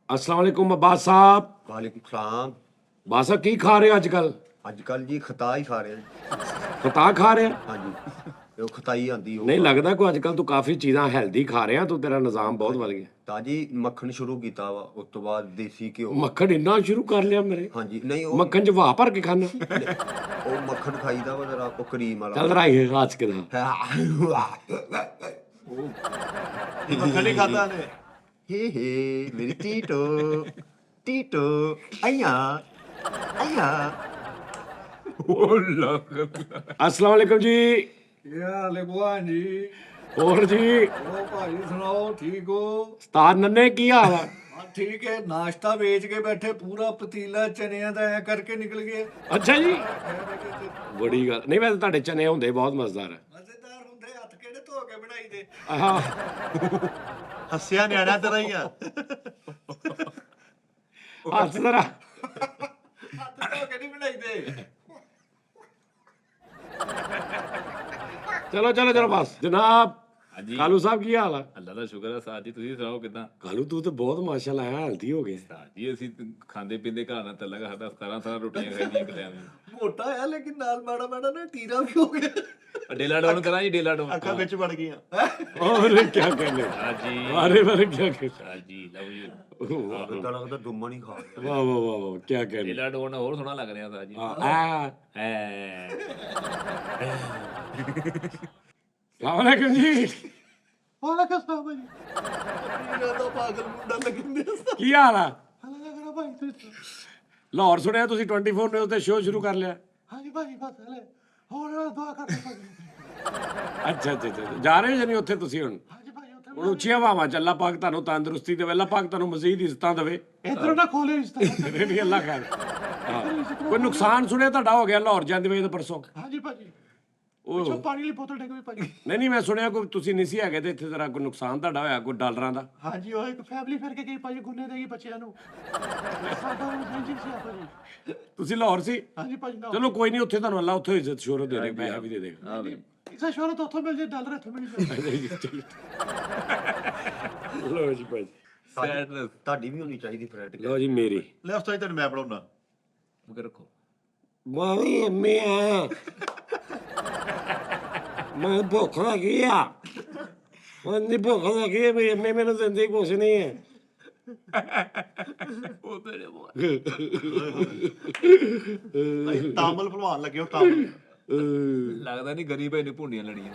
अस्सलाम वालेकुम अब्बास साहब। वालेकुम सलाम। अब्बास साहब की खा रहे हो अजकल? अजकल जी खता ही खा रहे हैं। खता खा रहे हैं? हाँ जी, वो खताई आंदी वो नहीं खा लगता को अजकल तू काफी चीज़ां हेल्दी खा रहे हैं, तो तेरा निज़ाम बहुत बढ़ गया। ताजी मक्खन शुरू ਕੀਤਾ ਵਾ ਉਸ ਤੋਂ ਬਾਅਦ ਦੇਸੀ ਘਿਓ। मक्खन इन्ना शुरू कर लिया मेरे? ਹਾਂਜੀ ਨਹੀਂ ਉਹ मक्खन च वाह भर के खाना? ਉਹ ਮੱਖਣ ਖਾਈਦਾ ਵਾ ਜਰਾ ਉਹ ਕਰੀਮ ਵਾਲਾ। चल रहा है आज के दिन। ਮੱਖਣ ਨਹੀਂ ਖਾਦਾ ਨੇ। ਹੇ ਮੇਰੀ ਟੀਟੋ ਟੀਟੋ ਆਇਆ ਆਇਆ। अस्सलाम वालेकुम जी। क्या हाल है भगवान जी? और जी ओ भाई सुनाओ, ठीक हो? उस्ताद नन्ने की हाल है? हाँ ठीक है, नाश्ता बेच के बैठे, पूरा पतीला चनिया का ऐ करके निकल गए। अच्छा जी बड़ी गल नहीं, वैसे ਤੁਹਾਡੇ ਚਨੇ ਹੁੰਦੇ ਬਹੁਤ ਮਜ਼ੇਦਾਰ ਹੈ। मजेदार होंगे, हथ केड़े धो के बनाई दे। ਆਹ ਹੱਸਿਆ ਨਿਆਣਾ ਤੇਰਾ ਹੀ ਆ। ਹੱਸ ਜ਼ਰਾ। हथ धो के नहीं बनाई दे। ਚਲੋ ਚਲੋ ਚਲੋ ਬਸ ਜਨਾਬ। ਹਾਂਜੀ ਕਾਲੂ ਸਾਹਿਬ ਕੀ ਹਾਲ ਆ? ਅੱਲਾ ਦਾ ਸ਼ੁਕਰ ਹੈ ਸਾਜ ਜੀ, ਤੁਸੀਂ ਸੁਣਾਓ ਕਿਦਾਂ? ਕਾਲੂ ਤੂੰ ਤੇ ਬਹੁਤ ਮਾਸ਼ਾਅੱਲਾ ਹੈ, ਹੈਲਦੀ ਹੋ ਗਏ। ਸਾਜ ਜੀ ਅਸੀਂ ਖਾਂਦੇ ਪੀਂਦੇ ਘਰ ਨਾਲ ਤੱਲਕ ਸਾਡਾ 17 ਰੋਟੀਆਂ ਖਾਈਆਂ ਕਿਤੇ ਐਵੇਂ। मोटा है लेकिन नाल माड़ा माड़ा ना टीरा भी हो गया। ਡੇਲਾ ਡੋਨ ਕਰਾਂ ਜੀ, ਡੇਲਾ ਡੋਨ। ਅੱਖਾਂ ਵਿੱਚ ਵੜ ਗਈਆਂ। और क्या कहने? ਸਾਜ ਜੀ अरे बारे क्या कहने? ਸਾਜ ਜੀ ਲਵ ਯੂ। वाह ਤਾਂ ਲੱਗਦਾ ਦੁੰਮਾ ਨਹੀਂ ਖਾ ਗਿਆ। वाह वाह वाह क्या कहने? ਡੇਲਾ ਡੋਨ ਹੋਰ ਸੋਹਣਾ ਲੱਗ ਰਿਹਾ ਸਾਜ ਜੀ। ਐ वालेकुम जी ਵਾਲੇਕੁਮ ਸਲਾਮ ਭਾਈ। टीरा तो पागल मुंडा लगन दे। ਕੀ ਹਾਲ ਆ? ਹਲਾ ਕਰਾ ਭਾਈ ਤੁਸੀਂ। ਲਾਹੌਰ ਸੁਣਿਆ ਤੁਸੀਂ 24 ਨਿਊਜ਼ ਤੇ ਸ਼ੋਅ ਸ਼ੁਰੂ ਕਰ ਲਿਆ? ਹਾਂਜੀ ਭਾਜੀ ਬਸ ਹਲੇ ਹੋਰ ਦੁਆ ਕਰਦੇ ਭਾਜੀ। ਅੱਛਾ ਅੱਛਾ ਅੱਛਾ ਜਾ ਰਹੇ ਹੋ ਜਾਨੀ ਉੱਥੇ ਤੁਸੀਂ ਹੁਣ? ਹਾਂਜੀ ਭਾਜੀ ਉੱਥੇ ਹੁਣ ਉੱਚੀਆਂ ਹਵਾਵਾਂ ਚ ਅੱਲਾ ਪਾਕ ਤੁਹਾਨੂੰ ਤੰਦਰੁਸਤੀ ਦੇਵੇ, ਅੱਲਾ ਪਾਕ ਤੁਹਾਨੂੰ ਮਜ਼ੀਦ ਇੱਜ਼ਤਾਂ ਦੇਵੇ। ਇਧਰ ਨਾ ਖੋਲੇ ਰਿਸ਼ਤਾ। ਨਹੀਂ ਨਹੀਂ ਅੱਲਾ ਖੈਰ। ਹਾਂ। ਕੋਈ ਨੁਕਸਾਨ ਸੁਣਿਆ ਤੁਹਾਡਾ ਹੋ ਗਿਆ ਲਾਹੌਰ ਜਾਂਦੇ ਵੇ ਤਾਂ ਪਰਸੋਂ? ਹਾਂਜੀ ਭਾਜੀ ਉਹ ਜੋ ਪਾਣੀ ਲਈ ਬੋਤਲ ਡਿੱਗ ਪਈ ਭਾਜੀ। ਨਹੀਂ ਨਹੀਂ ਮੈਂ ਸੁਣਿਆ ਕੋਈ ਤੁਸੀਂ ਨਹੀਂ ਸੀ ਹੈਗੇ ਤੇ ਇੱਥੇ ਜ਼ਰਾ ਕੋਈ ਨੁਕਸਾਨ ਤੁਹਾਡਾ ਹੋਇਆ ਕੋਈ ਡਾਲਰਾਂ ਦਾ? ਹਾਂਜੀ ਉਹ ਇੱਕ ਫੈਮਿਲੀ ਫਿਰ ਕੇ ਗਈ ਭਾਜੀ, ਗੁੰਨੇ ਦੇਗੀ ਬੱਚਿਆਂ ਨੂੰ। ਸਾਡਾ ਉਹ ਸੈਂਜੀ ਸੀ ਆ ਭਾਜੀ। ਤੁਸੀਂ ਲਾਹੌਰ ਸੀ? ਹਾਂਜੀ ਭਾਜੀ ਨਾ ਚਲੋ ਕੋਈ ਨਹੀਂ, ਉੱਥੇ ਤੁਹਾਨੂੰ ਅੱਲਾ ਉੱਥੇ ਇੱਜ਼ਤ ਸ਼ੋਹਰਤ ਦੇ ਦੇ, ਪੈਸਾ ਵੀ ਦੇ ਦੇਗਾ। ਇਸੇ ਸ਼ੋਹਰਤ ਉੱਥੋਂ ਮਿਲ ਜੇ, ਡਾਲਰ ਇੱਥੋਂ ਮਿਲ ਜਾਏ। ਲੋ ਜੀ ਭਾਈ, ਸੈਡਨੈਸ ਤੁਹਾਡੀ ਵੀ ਹੋਣੀ ਚਾਹੀਦੀ ਫਰੈਂਡ। ਲੋ ਜੀ ਮੇਰੀ ਲੈ ਉਸ ਤੋਂ ਤੈਨੂੰ ਮੈਂ ਪੜਾਉਣਾ। ਮੁਕੇ ਰੱਖੋ। ਮਾਵੀ ਮੈਂ ਮੈਂ ਭੁੱਖ ਲੱਗੀ ਆ, ਮੈਨੂੰ ਭੁੱਖ ਲੱਗੀ ਆ, ਮੈਂ ਮੈਨੂੰ ਜ਼ਿੰਦਗੀ ਕੁਛ ਨਹੀਂ ਹੈ। ਉਹ ਤੇਰੇ ਬੋਲ ਤਾਮਲ ਭਲਵਾਨ ਲੱਗੇ ਹੋ ਤਾਮਲ। ਲੱਗਦਾ ਨਹੀਂ ਗਰੀਬ ਹੈ ਨੇ ਭੁੰਡੀਆਂ ਲੜੀਆਂ।